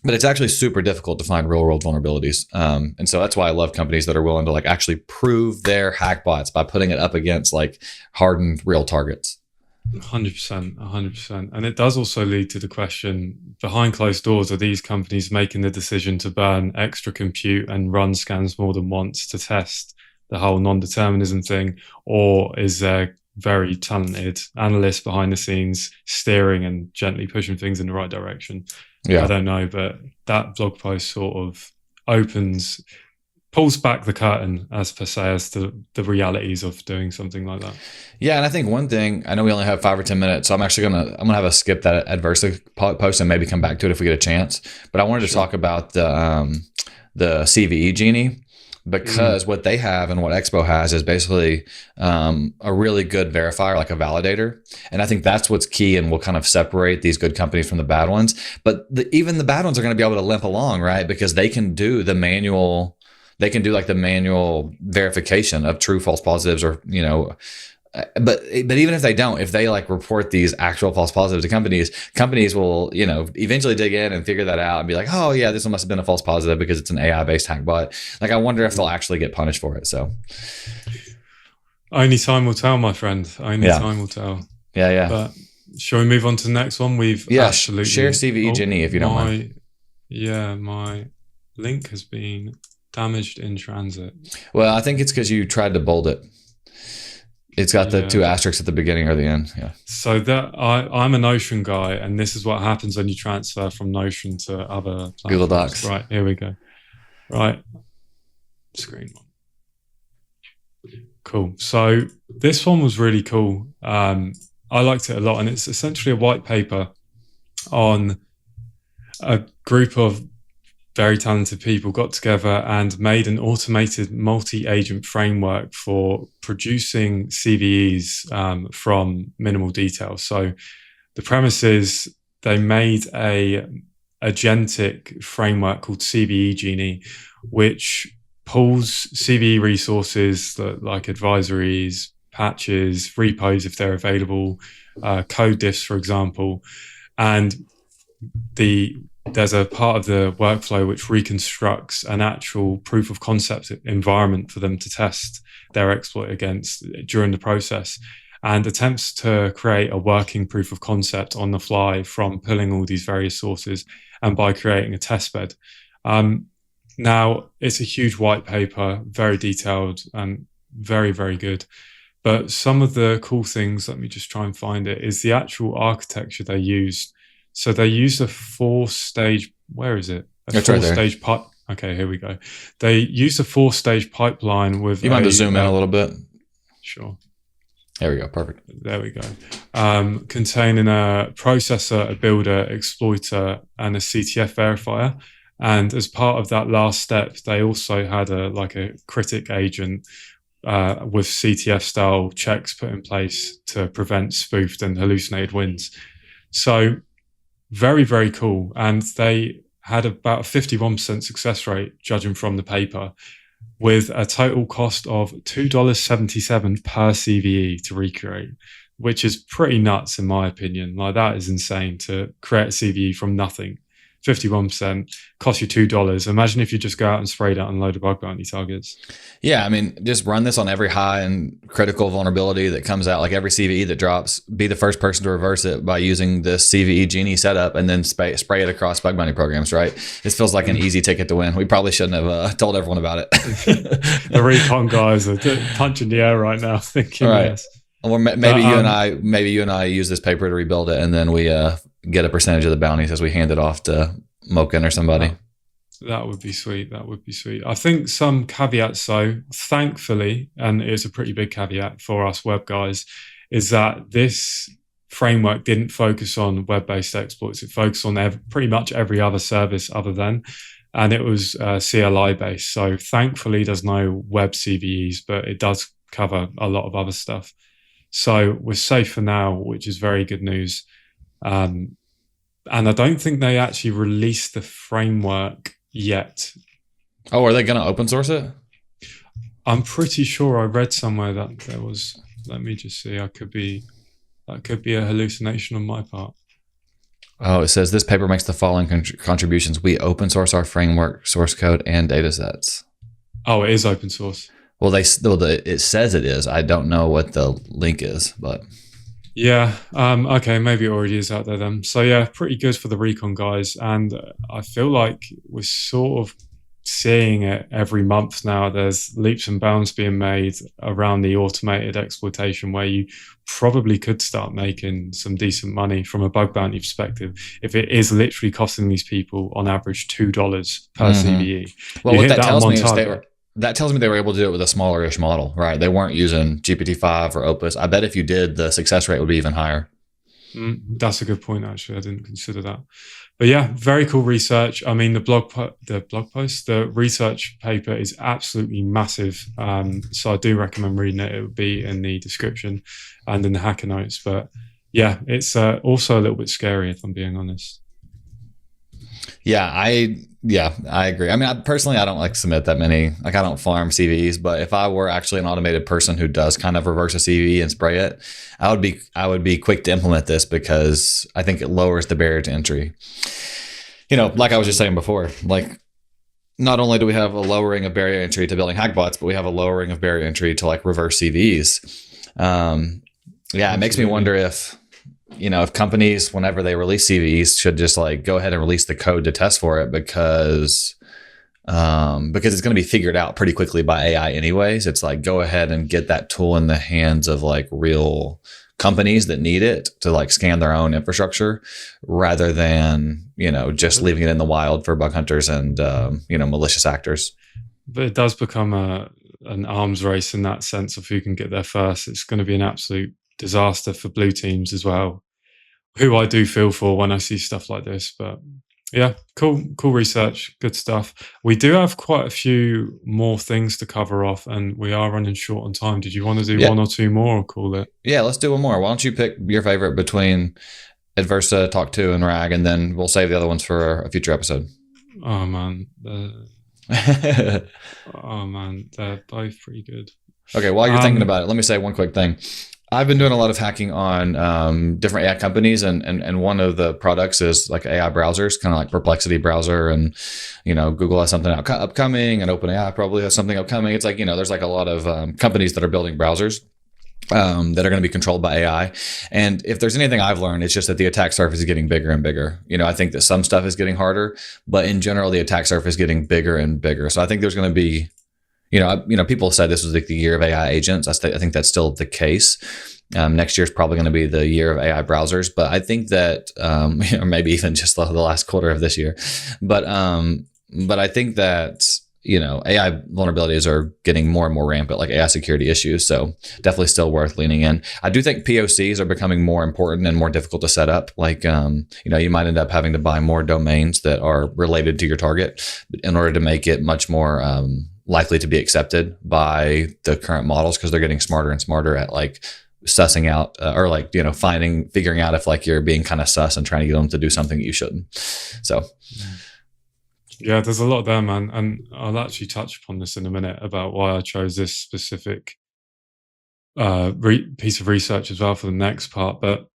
But it's actually super difficult to find real world vulnerabilities. And so that's why I love companies that are willing to like actually prove their hackbots by putting it up against like hardened real targets. 100%. And it does also lead to the question, behind closed doors, are these companies making the decision to burn extra compute and run scans more than once to test the whole non-determinism thing? Or is there very talented analysts behind the scenes steering and gently pushing things in the right direction? I don't know, but that blog post sort of pulls back the curtain as to the realities of doing something like that. Yeah, and I think one thing, I know we only have 5 or 10 minutes, so I'm gonna have a skip that adversity post and maybe come back to it if we get a chance. But I wanted to talk about the CVE Genie, because what they have and what Expo has is basically a really good verifier, like a validator. And I think that's what's key and will kind of separate these good companies from the bad ones. But even the bad ones are going to be able to limp along, right? Because they can do the manual verification of true false positives, or but even if they don't, if they like report these actual false positives to companies will eventually dig in and figure that out and be like, oh yeah, this one must have been a false positive because it's an AI based hackbot. Like I wonder if they'll actually get punished for it. So only time will tell, my friend. Time will tell. Yeah. But shall we move on to the next one? Absolutely share CVE Genie if you don't mind. My link has been damaged in transit. Well, I think it's because you tried to bold it. It's got the 2 asterisks at the beginning or the end. Yeah. So that I'm a Notion guy, and this is what happens when you transfer from Notion to other platforms. Google Docs. Right, here we go. Right. Screen one. Cool. So this one was really cool. I liked it a lot, and it's essentially a white paper on a group of very talented people got together and made an automated multi-agent framework for producing CVEs from minimal detail. So the premise is they made a agentic framework called CVE Genie, which pulls CVE resources like advisories, patches, repos if they're available, code diffs, for example, and there's a part of the workflow which reconstructs an actual proof of concept environment for them to test their exploit against during the process, and attempts to create a working proof of concept on the fly from pulling all these various sources and by creating a test bed. Now, it's a huge white paper, very detailed and very, very good. But some of the cool things, let me just try and find it, is the actual architecture they used. So they used a 4-stage, where is it? It's right there. Pipe. Okay, here we go. They used a 4-stage pipeline with. You mind to zoom in a little bit? Sure. There we go. Perfect. There we go. Containing a processor, a builder, exploiter, and a CTF verifier. And as part of that last step, they also had a critic agent with CTF style checks put in place to prevent spoofed and hallucinated wins. So very, very cool. And they had about a 51% success rate, judging from the paper, with a total cost of $2.77 per CVE to recreate, which is pretty nuts in my opinion. Like, that is insane to create a CVE from nothing. 51% cost you $2. Imagine if you just go out and spray that on a load of bug bounty targets. Yeah, I mean, just run this on every high and critical vulnerability that comes out, like every CVE that drops, be the first person to reverse it by using this CVE Genie setup, and then spray it across bug bounty programs, right? This feels like an easy ticket to win. We probably shouldn't have told everyone about it. The recon guys are punching the air right now thinking, right. Yes. Or maybe you and I use this paper to rebuild it, and then we get a percentage of the bounties as we hand it off to Moken or somebody. That would be sweet. That would be sweet. I think some caveats, though, thankfully, and it's a pretty big caveat for us web guys, is that this framework didn't focus on web-based exploits. It focused on pretty much every other service other than, and it was CLI based. So thankfully, there's no web CVEs, but it does cover a lot of other stuff. So we're safe for now, which is very good news. And I don't think they actually released the framework yet. Oh, are they going to open source it? I'm pretty sure I read somewhere that there was. Let me just see. That could be a hallucination on my part. Oh, it says this paper makes the following contributions. We open source our framework, source code, and data sets. Oh, it is open source. Well, it says it is. I don't know what the link is, but yeah. Okay, maybe it already is out there then. So yeah, pretty good for the recon guys, and I feel like we're sort of seeing it every month now. There's leaps and bounds being made around the automated exploitation, where you probably could start making some decent money from a bug bounty perspective if it is literally costing these people on average $2 per CVE. Well, what that tells me is that tells me they were able to do it with a smaller-ish model, right? They weren't using GPT-5 or Opus. I bet if you did, the success rate would be even higher. That's a good point, actually. I didn't consider that. But yeah, very cool research. I mean, the research paper is absolutely massive. So I do recommend reading it. It would be in the description and in the hacker notes. But yeah, it's also a little bit scary, if I'm being honest. Yeah, I agree. I mean, I don't like submit that many. Like, I don't farm CVEs, but if I were actually an automated person who does kind of reverse a CVE and spray it, I would be quick to implement this because I think it lowers the barrier to entry. You know, like I was just saying before, like, not only do we have a lowering of barrier entry to building hackbots, but we have a lowering of barrier entry to like reverse CVEs. It makes me wonder if companies, whenever they release CVEs, should just like go ahead and release the code to test for it, because because it's going to be figured out pretty quickly by AI anyways. It's like, go ahead and get that tool in the hands of like real companies that need it to like scan their own infrastructure rather than, just leaving it in the wild for bug hunters and, malicious actors. But it does become an arms race in that sense of who can get there first. It's going to be an absolute disaster for blue teams as well, who I do feel for when I see stuff like this. But yeah, cool research, good stuff. We do have quite a few more things to cover off, and we are running short on time. Did you want to do one or two more or call it? Yeah, let's do one more. Why don't you pick your favorite between Adversa, Talk2, and RAG, and then we'll save the other ones for a future episode. Oh, man. They're both pretty good. Okay, while you're thinking about it, let me say one quick thing. I've been doing a lot of hacking on different AI companies, and one of the products is like AI browsers, kind of like Perplexity browser, and Google has something upcoming, and OpenAI probably has something upcoming. It's like there's like a lot of companies that are building browsers that are going to be controlled by AI. And if there's anything I've learned, it's just that the attack surface is getting bigger and bigger. I think that some stuff is getting harder, but in general, the attack surface is getting bigger and bigger. So I think there's going to be people said this was like the year of AI agents. I think that's still the case. Next year is probably going to be the year of AI browsers, but I think that, or maybe even just the last quarter of this year. But I think that, AI vulnerabilities are getting more and more rampant, like AI security issues. So definitely still worth leaning in. I do think POCs are becoming more important and more difficult to set up. Like, you might end up having to buy more domains that are related to your target in order to make it much more, likely to be accepted by the current models, because they're getting smarter and smarter at like sussing out or like, figuring out if like you're being kind of sus and trying to get them to do something you shouldn't. So. Yeah, there's a lot there, man. And I'll actually touch upon this in a minute about why I chose this specific piece of research as well for the next part. But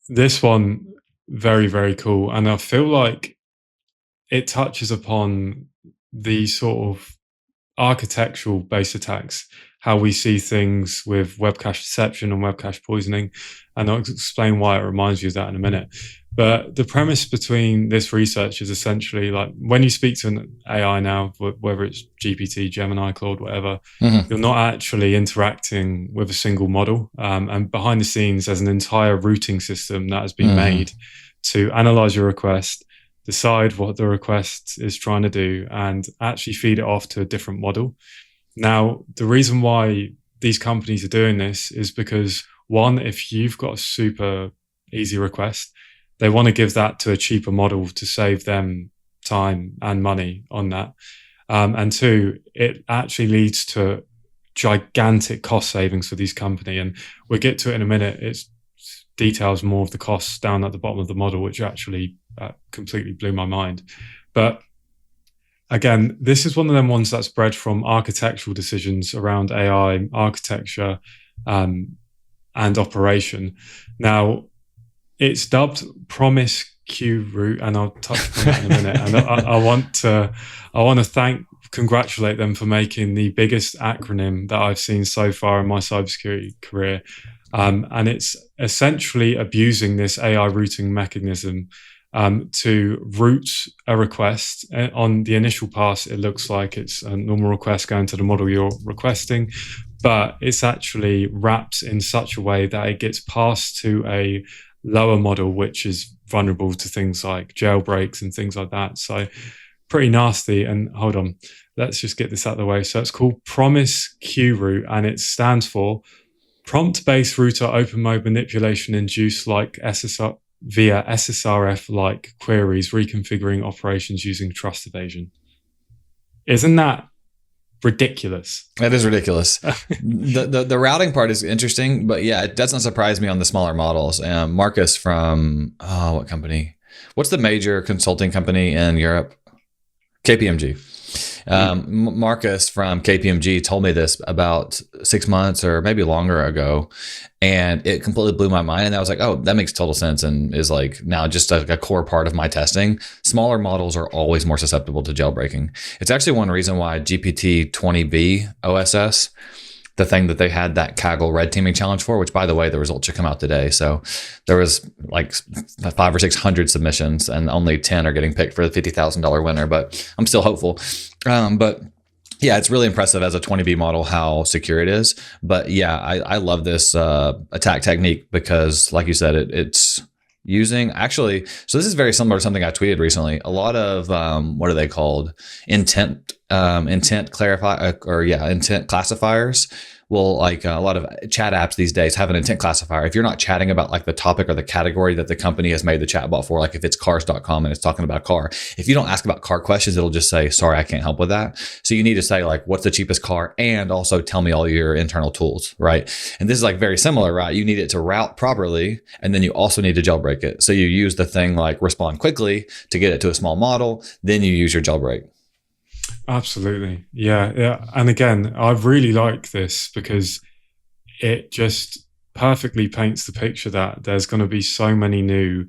this one, very, very cool. And I feel like it touches upon the sort of architectural based attacks, how we see things with web cache deception and web cache poisoning. And I'll explain why it reminds you of that in a minute. But the premise between this research is essentially like when you speak to an AI now, whether it's GPT, Gemini, Claude, whatever, you're not actually interacting with a single model. And behind the scenes, there's an entire routing system that has been made to analyze your request, decide what the request is trying to do, and actually feed it off to a different model. Now, the reason why these companies are doing this is because, one, if you've got a super easy request, they want to give that to a cheaper model to save them time and money on that. And two, it actually leads to gigantic cost savings for these companies. And we'll get to it in a minute. It details more of the costs down at the bottom of the model, which actually completely blew my mind. But again, this is one of them ones that's bred from architectural decisions around AI architecture and operation. Now, it's dubbed PROMISQROUTE, and I'll touch on that in a minute. And I want to congratulate them for making the biggest acronym that I've seen so far in my cybersecurity career. And it's essentially abusing this AI routing mechanism to route a request. On the initial pass, it looks like it's a normal request going to the model you're requesting, but it's actually wrapped in such a way that it gets passed to a lower model, which is vulnerable to things like jailbreaks and things like that. So pretty nasty. And hold on, let's just get this out of the way. So it's called PROMISQROUTE, and it stands for Prompt-Based Router Open Mode Manipulation Induced like SSR via SSRF-like queries, reconfiguring operations using trust evasion. Isn't that ridiculous? That is ridiculous. The routing part is interesting, but yeah, it doesn't surprise me on the smaller models. Marcus from what company? What's the major consulting company in Europe? KPMG. Marcus from KPMG told me this about 6 months or maybe longer ago, and it completely blew my mind. And I was like, oh, that makes total sense, and is like now just a core part of my testing. Smaller models are always more susceptible to jailbreaking. It's actually one reason why GPT-20B OSS the thing that they had that Kaggle red teaming challenge for, which by the way, the results should come out today. So there was like 500 or 600 submissions and only 10 are getting picked for the $50,000 winner, but I'm still hopeful. But yeah, it's really impressive as a 20B model how secure it is. But yeah, I love this attack technique because, like you said, it's using actually. So this is very similar to something I tweeted recently. A lot of what are they called? Intent classifiers. Well, like a lot of chat apps these days have an intent classifier. If you're not chatting about like the topic or the category that the company has made the chatbot for, like if it's cars.com and it's talking about a car, if you don't ask about car questions, it'll just say, sorry, I can't help with that. So you need to say like, what's the cheapest car? And also tell me all your internal tools, right? And this is like very similar, right? You need it to route properly. And then you also need to jailbreak it. So you use the thing like respond quickly to get it to a small model. Then you use your jailbreak. Absolutely. Yeah. And again, I really like this because it just perfectly paints the picture that there's going to be so many new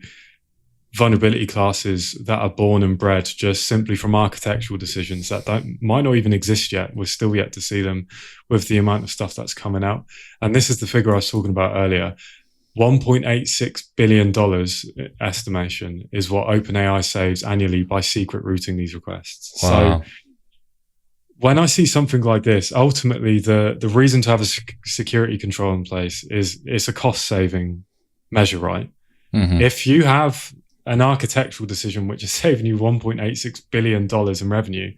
vulnerability classes that are born and bred just simply from architectural decisions that might not even exist yet. We're still yet to see them with the amount of stuff that's coming out. And this is the figure I was talking about earlier. $1.86 billion estimation is what OpenAI saves annually by secret routing these requests. Wow. So when I see something like this, ultimately the reason to have a security control in place is it's a cost saving measure, right? Mm-hmm. If you have an architectural decision which is saving you $1.86 billion in revenue,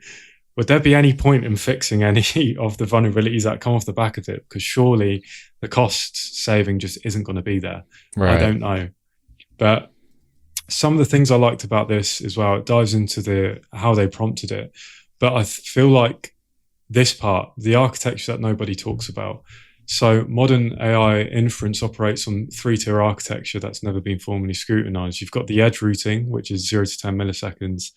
would there be any point in fixing any of the vulnerabilities that come off the back of it? Because surely the cost saving just isn't going to be there. Right. I don't know. But some of the things I liked about this as well, it dives into how they prompted it. But I feel like this part, the architecture that nobody talks about. So modern AI inference operates on 3-tier architecture that's never been formally scrutinized. You've got the edge routing, which is 0 to 10 milliseconds.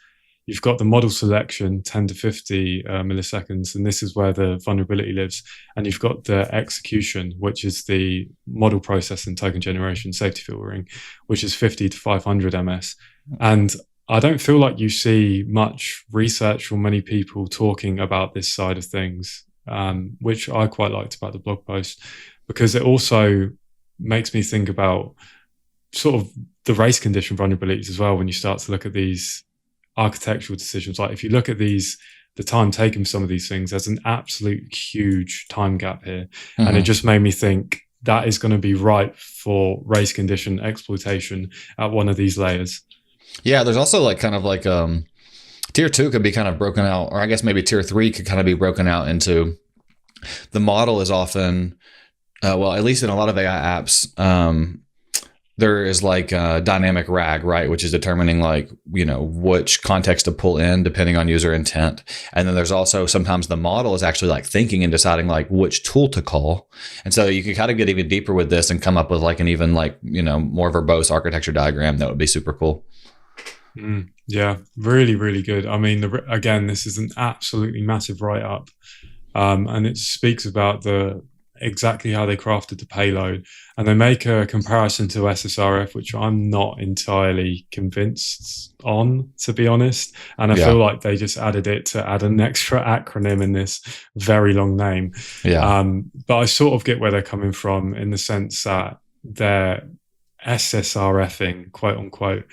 You've got the model selection, 10 to 50 milliseconds, and this is where the vulnerability lives. And you've got the execution, which is the model processing, token generation, safety filtering, which is 50 to 500 ms. And I don't feel like you see much research or many people talking about this side of things, which I quite liked about the blog post, because it also makes me think about sort of the race condition vulnerabilities as well when you start to look at these architectural decisions. Like if you look at the time taken for some of these things, there's an absolute huge time gap here. Mm-hmm. And it just made me think that is going to be ripe for race condition exploitation at one of these layers. Yeah, there's also like kind of like tier 2 could be kind of broken out, or I guess maybe tier 3 could kind of be broken out into the model is often, well, at least in a lot of AI apps, there is like a dynamic RAG, right? Which is determining like, which context to pull in depending on user intent. And then there's also sometimes the model is actually like thinking and deciding like which tool to call. And so you can kind of get even deeper with this and come up with like an even like, more verbose architecture diagram that would be super cool. Yeah, really, really good. I mean, again, this is an absolutely massive write-up. And it speaks about exactly how they crafted the payload. And they make a comparison to SSRF, which I'm not entirely convinced on, to be honest. And I feel like they just added it to add an extra acronym in this very long name. Yeah. But I sort of get where they're coming from in the sense that they're SSRFing, quote unquote,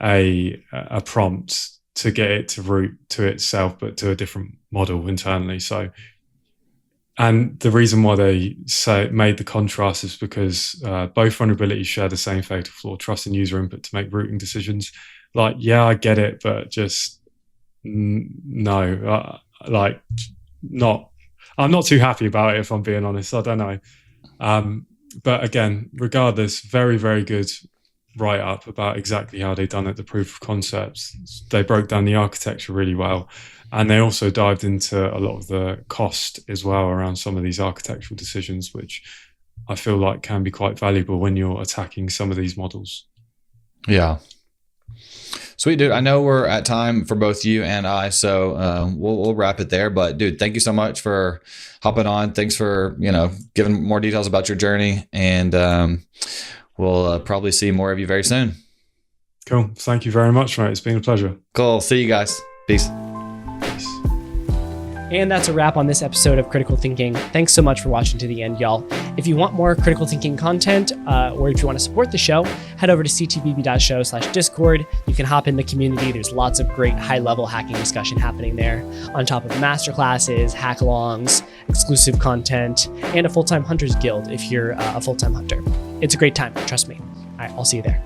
a prompt to get it to route to itself, but to a different model internally. So, and the reason why they made the contrast is because both vulnerabilities share the same fatal flaw, trust in user input to make routing decisions. Like, yeah, I get it, but just no, I'm not too happy about it, if I'm being honest. I don't know. But again, regardless, very, very good write-up about exactly how they done it, the proof of concepts. They broke down the architecture really well. And they also dived into a lot of the cost as well around some of these architectural decisions, which I feel like can be quite valuable when you're attacking some of these models. Yeah. Sweet, dude. I know we're at time for both you and I, so we'll wrap it there. But dude, thank you so much for hopping on. Thanks for, giving more details about your journey. And we'll probably see more of you very soon. Cool. Thank you very much, mate. It's been a pleasure. Cool. See you guys. Peace. And that's a wrap on this episode of Critical Thinking. Thanks so much for watching to the end, y'all. If you want more critical thinking content, or if you want to support the show, head over to ctbb.show/discord. You can hop in the community. There's lots of great high-level hacking discussion happening there, on top of masterclasses, hack-alongs, exclusive content, and a full-time Hunters Guild if you're a full-time hunter. It's a great time, trust me. All right, I'll see you there.